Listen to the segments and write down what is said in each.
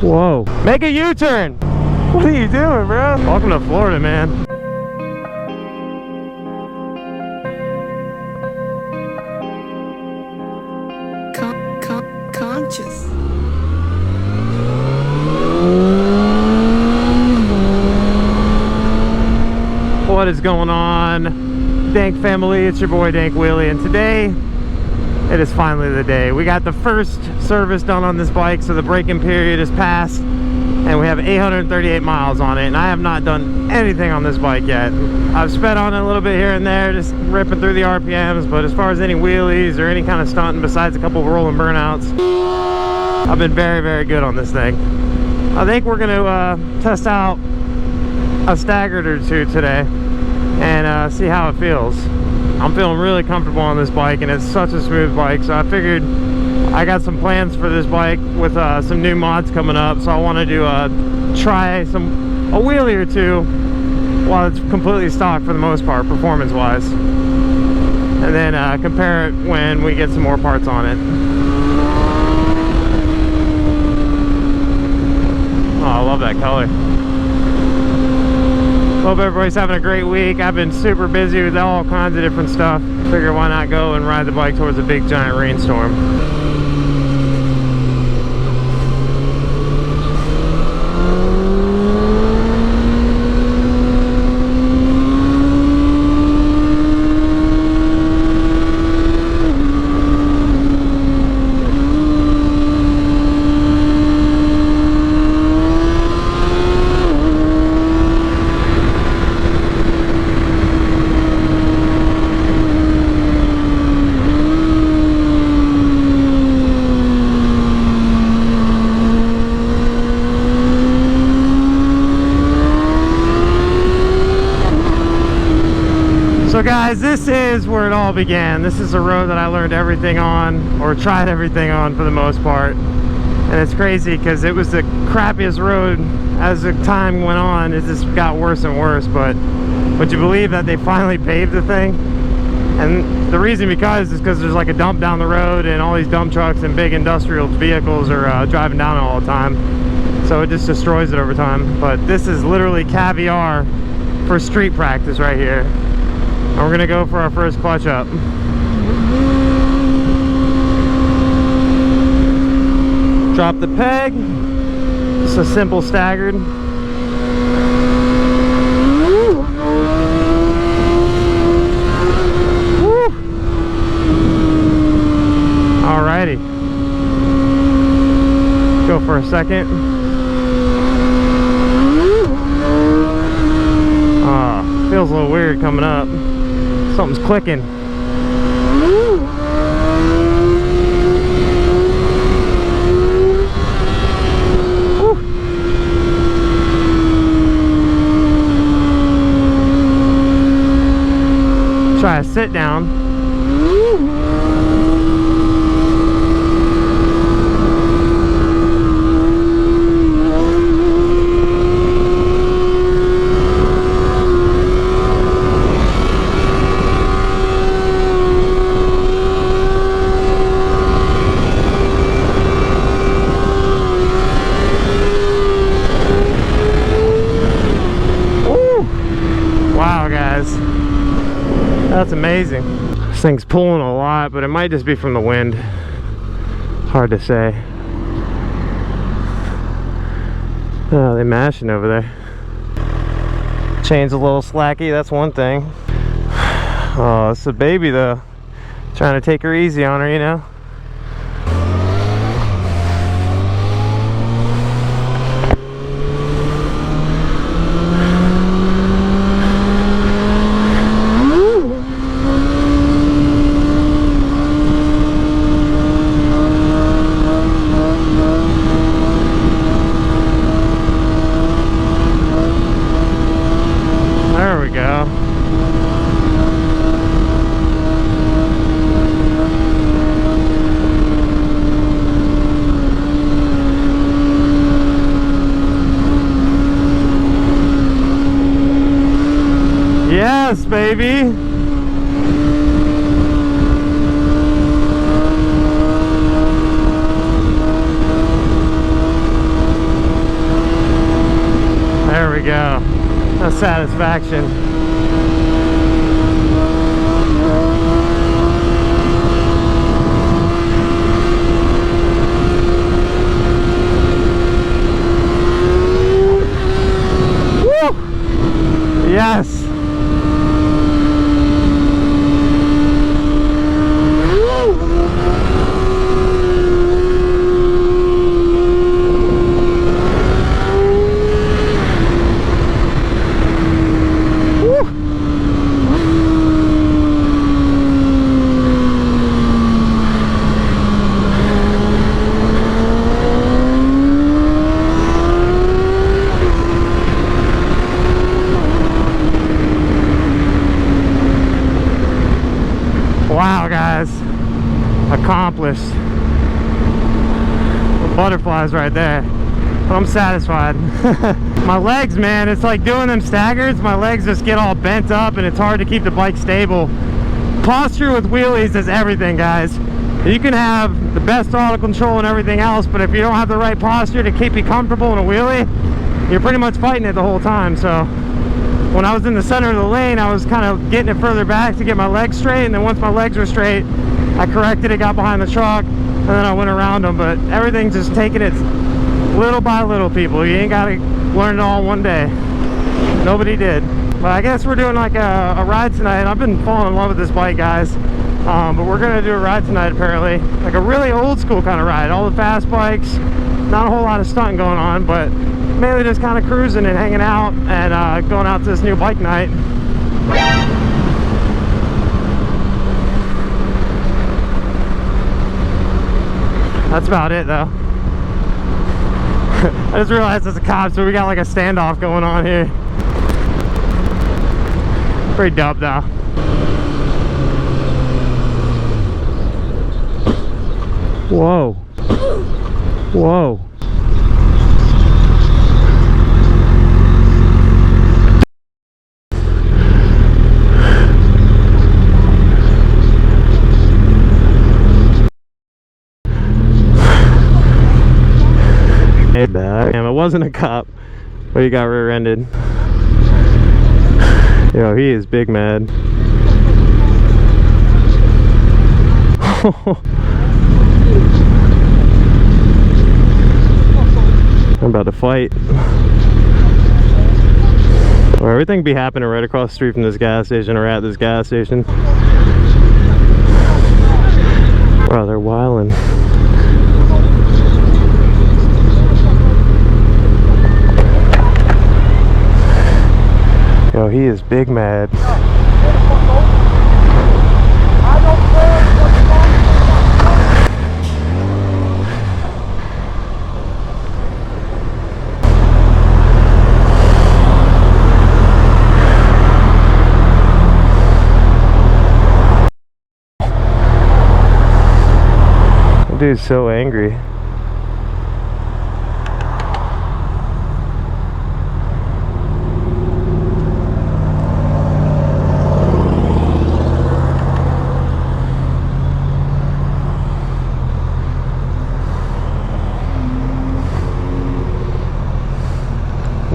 Whoa. Make a U-turn. What are you doing, bro? Welcome to Florida, man. Conscious. What is going on, Dank family? It's your boy DankWheelie, and today it is finally the day. We got the first service done on this bike, so the break-in period is passed, and we have 838 miles on it, and I have not done anything on this bike yet. I've sped on it a little bit here and there, just ripping through the RPMs, but as far as any wheelies or any kind of stunting besides a couple of rolling burnouts, I've been very, very good on this thing. I think we're gonna test out a staggered or two today and see how it feels. I'm feeling really comfortable on this bike, and it's such a smooth bike, so I figured I got some plans for this bike with some new mods coming up, so I wanted to try a wheelie or two while it's completely stock for the most part, performance wise, and then compare it when we get some more parts on it. Oh, I love that color. Hope everybody's having a great week. I've been super busy with all kinds of different stuff. Figure why not go and ride the bike towards a big giant rainstorm. So guys, this is where it all began. This is a road that I learned everything on, or tried everything on for the most part. And it's crazy because it was the crappiest road as the time went on. It just got worse and worse, but would you believe that they finally paved the thing? And the reason is because there's like a dump down the road, and all these dump trucks and big industrial vehicles are driving down it all the time. So it just destroys it over time. But this is literally caviar for street practice right here. And we're gonna go for our first clutch up. Drop the peg. Just a simple staggered. Woo. Alrighty. Go for a second. Feels a little weird coming up. Something's clicking. Woo. Try a sit down. That's amazing. This thing's pulling a lot, but it might just be from the wind. Hard to say. Oh, they're mashing over there. Chain's a little slacky, that's one thing. Oh, it's a baby though. Trying to take her easy on her, you know. There we go. Yes, baby. a satisfaction. Woo! Yes. Wow, guys, accomplished. The butterflies right there. I'm satisfied. My legs, man, it's like doing them staggers. My legs just get all bent up and it's hard to keep the bike stable. Posture with wheelies is everything, guys. You can have the best throttle control and everything else, but if you don't have the right posture to keep you comfortable in a wheelie, you're pretty much fighting it the whole time. So when I was in the center of the lane, I was kind of getting it further back to get my legs straight, and then once my legs were straight, I corrected it, got behind the truck, and then I went around them. But everything's just taking it little by little, people. You ain't got to learn it all one day. Nobody did. But I guess we're doing like a ride tonight. I've been falling in love with this bike, guys. But we're going to do a ride tonight, apparently. Like a really old school kind of ride. All the fast bikes, not a whole lot of stunting going on, but mainly just kind of cruising and hanging out and going out to this new bike night. That's about it, though. I just realized there's a cop, so we got like a standoff going on here. Pretty dope, though. Whoa. Whoa. Damn, it wasn't a cop, but he got rear-ended. Yo, he is big mad. I'm about to fight. Well, everything be happening right across the street from this gas station, or at this gas station. Wow, they're wilding. Yo, he is big mad. That dude's so angry.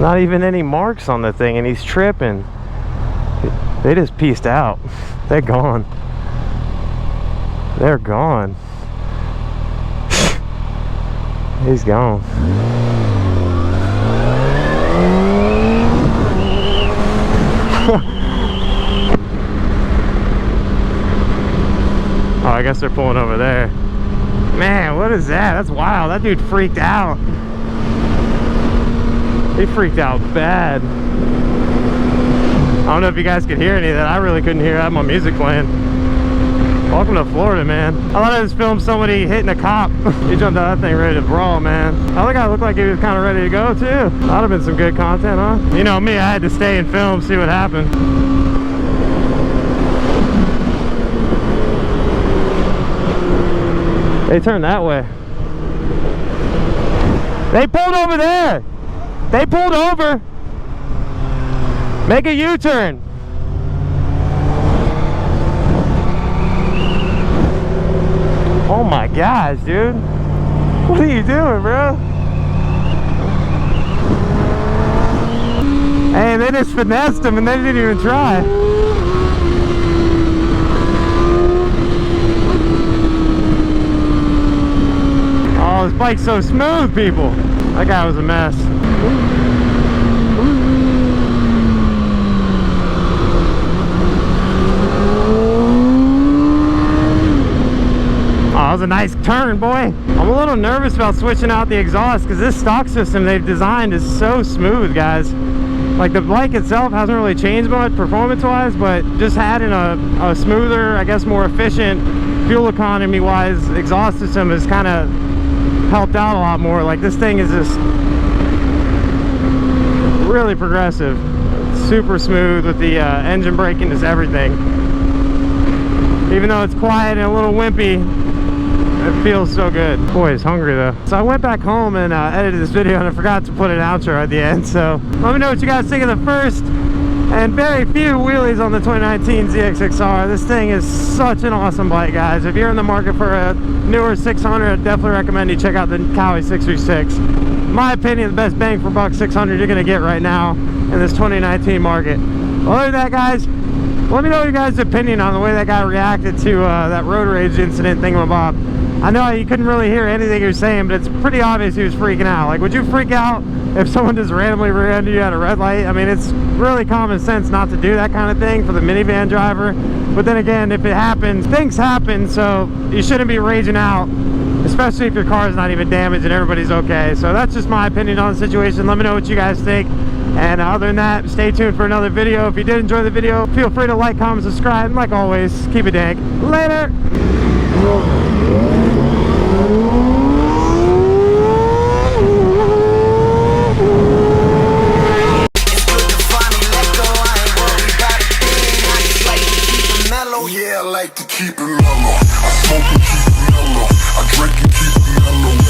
Not even any marks on the thing, and he's tripping. They just pieced out. They're gone. They're gone. He's gone. Oh, I guess they're pulling over there. Man, what is that? That's wild. That dude freaked out. He freaked out bad. I don't know if you guys could hear any of that. I really couldn't hear. I had my music playing. Welcome to Florida, man. I thought I just filmed somebody hitting a cop. He jumped out of that thing ready to brawl, man. I think I looked like he was kind of ready to go, too. That'd have been some good content, huh? You know me, I had to stay and film, see what happened. They turned that way. They pulled over there. They pulled over. Make a U-turn. Oh my gosh, dude. What are you doing, bro? Hey, Hey, they just finessed him and they didn't even try. Oh, this bike's so smooth, people. That guy was a mess. Oh, that was a nice turn, boy. I'm a little nervous about switching out the exhaust because this stock system they've designed is so smooth, guys. Like, the bike itself hasn't really changed much performance-wise, but just adding a smoother, I guess more efficient, fuel economy-wise exhaust system has kind of helped out a lot more. Like, this thing is just really progressive. Super smooth with the engine braking, just everything. Even though it's quiet and a little wimpy, it feels so good. Boy, it's hungry though. So I went back home and edited this video and I forgot to put an outro at the end. So let me know what you guys think of the first and very few wheelies on the 2019 ZX6R. This thing is such an awesome bike, guys. If you're in the market for a newer 600, I definitely recommend you check out the Cowie 636. In my opinion, the best bang for buck 600 you're gonna get right now in this 2019 market. Other than that, guys, let me know your guys' opinion on the way that guy reacted to that road rage incident thingamabob. I know you couldn't really hear anything he was saying, but it's pretty obvious he was freaking out. Like, would you freak out if someone just randomly rear-ended you at a red light? I mean, it's really common sense not to do that kind of thing for the minivan driver. But then again, if it happens, things happen, so you shouldn't be raging out, especially if your car is not even damaged and everybody's okay. So that's just my opinion on the situation. Let me know what you guys think. And other than that, stay tuned for another video. If you did enjoy the video, feel free to like, comment, subscribe, and like always, keep it dank. Later! Yeah, I like to keep it mellow. I smoke and keep it mellow. I drink and keep it mellow.